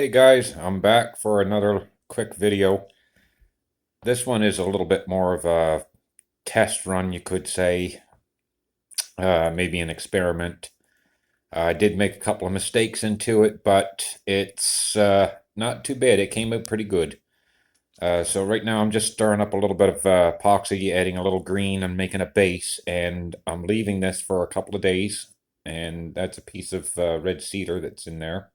Hey guys, I'm back for another quick video. This one is a little bit more of a test run, you could say, maybe an experiment. I did make a couple of mistakes into it, but it's not too bad. It came out pretty good. So right now I'm just stirring up a little bit of epoxy, adding a little green and making a base, and I'm leaving this for a couple of days, and that's a piece of red cedar that's in there.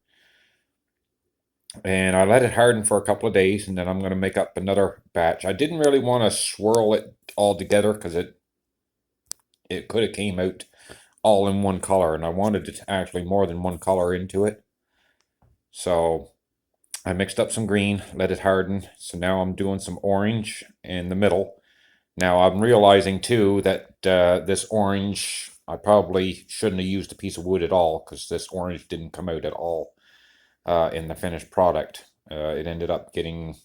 And I let it harden for a couple of days, and then I'm going to make up another batch. I didn't really want to swirl it all together because it could have came out all in one color, and I wanted it actually more than one color into it. So I mixed up some green, let it harden. So now I'm doing some orange in the middle. Now I'm realizing too that this orange, I probably shouldn't have used a piece of wood at all because this orange didn't come out at all in the finished product. It ended up getting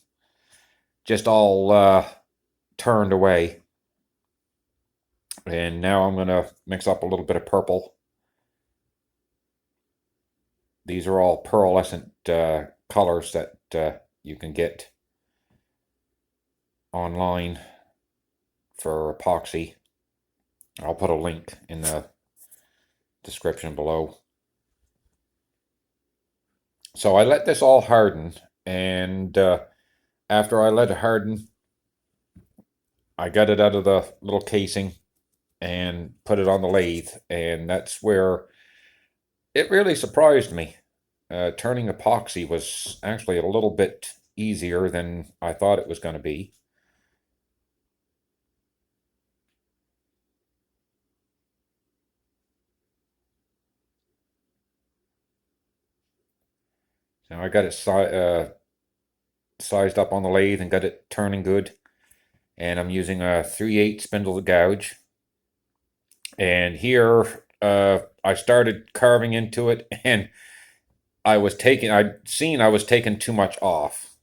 just all turned away. And now I'm going to mix up a little bit of purple. These are all pearlescent colors that you can get online for epoxy. I'll put a link in the description below. So I let this all harden, and after I let it harden, I got it out of the little casing and put it on the lathe, and that's where it really surprised me. Turning epoxy was actually a little bit easier than I thought it was going to be. Now I got it sized up on the lathe and got it turning good. And I'm using a 3/8 spindle gouge. And here I started carving into it, and I was taking too much off.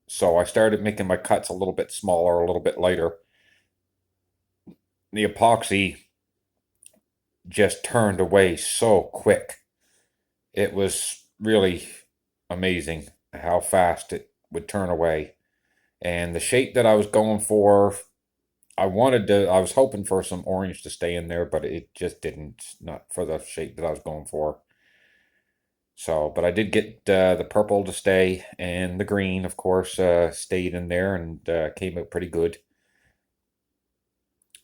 So I started making my cuts a little bit smaller, a little bit lighter. The epoxy just turned away so quick. It was really amazing how fast it would turn away. And the shape that I was going for, I was hoping for some orange to stay in there, but it just didn't, not for the shape that I was going for. So, but I did get the purple to stay, and the green, of course, stayed in there and came out pretty good.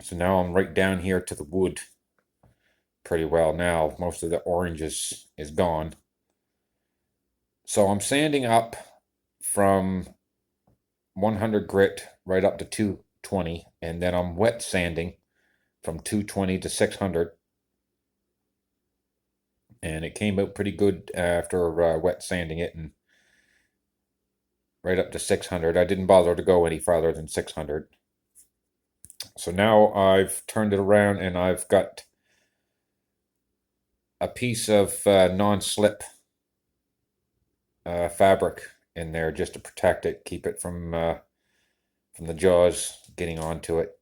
So now I'm right down here to the wood pretty well now. Most of the orange is gone. So I'm sanding up from 100 grit right up to 220, and then I'm wet sanding from 220 to 600. And it came out pretty good after wet sanding it, and right up to 600. I didn't bother to go any farther than 600. So now I've turned it around, and I've got a piece of non-slip fabric in there just to protect it, keep it from the jaws getting onto it.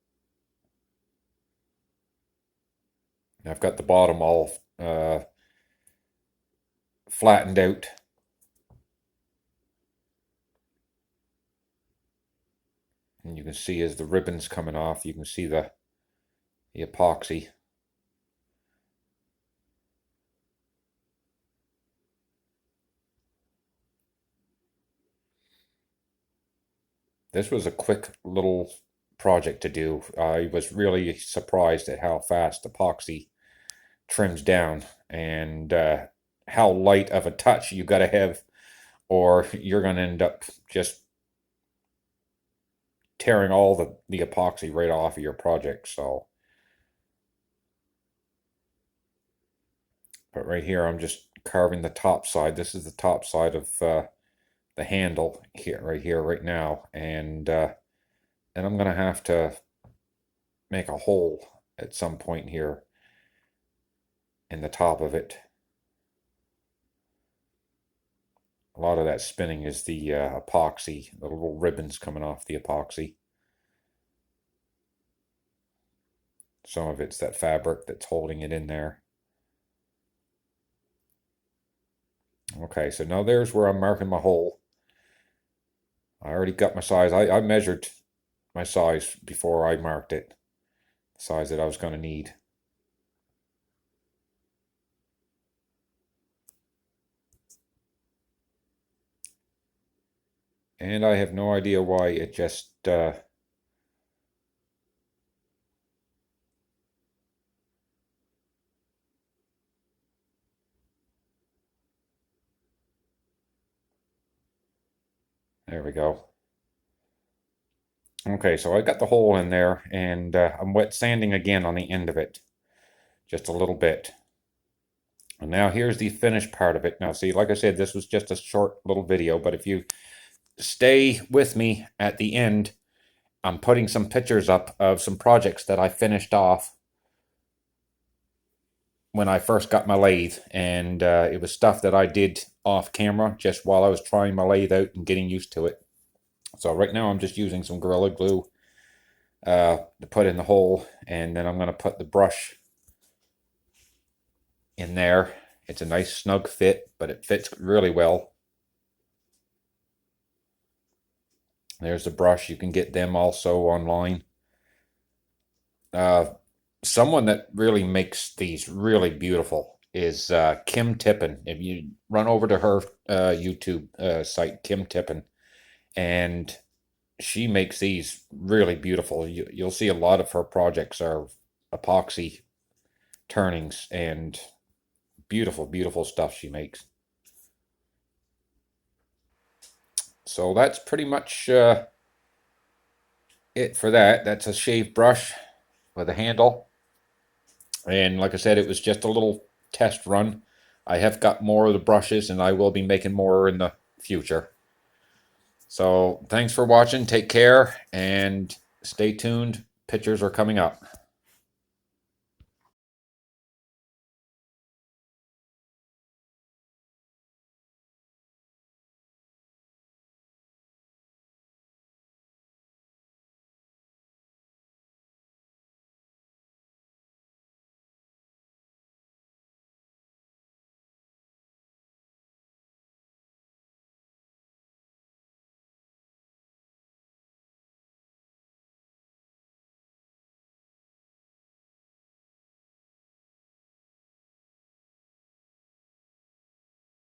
And I've got the bottom all flattened out. And you can see as the ribbon's coming off, you can see the epoxy. This was a quick little project to do. I was really surprised at how fast epoxy trims down, and how light of a touch you got to have, or you're going to end up just tearing all the epoxy right off of your project. So, but right here I'm just carving the top side. This is the top side of the handle here, right here, right now, and then I'm going to have to make a hole at some point here in the top of it. A lot of that spinning is the epoxy, the little ribbons coming off the epoxy. Some of it's that fabric that's holding it in there. Okay, so now there's where I'm marking my hole. I already got my size. I measured my size before I marked it, the size that I was going to need. And I have no idea why it just there we go. Okay, so I got the hole in there, and I'm wet sanding again on the end of it, just a little bit. And now here's the finished part of it. Now see, like I said, this was just a short little video, but if you stay with me at the end, I'm putting some pictures up of some projects that I finished off when I first got my lathe, and it was stuff that I did off camera just while I was trying my lathe out and getting used to it. So right now I'm just using some Gorilla Glue to put in the hole, and then I'm going to put the brush in there. It's a nice snug fit, but it fits really well. There's the brush. You can get them also online. Someone that really makes these really beautiful is Kim Tippin. If you run over to her YouTube site, Kim Tippin, and she makes these really beautiful. You'll see a lot of her projects are epoxy turnings, and beautiful, beautiful stuff she makes. So that's pretty much it for that. That's a shaved brush with a handle. And like I said, it was just a little test run. I have got more of the brushes, and I will be making more in the future. So thanks for watching. Take care and stay tuned. Pictures are coming up.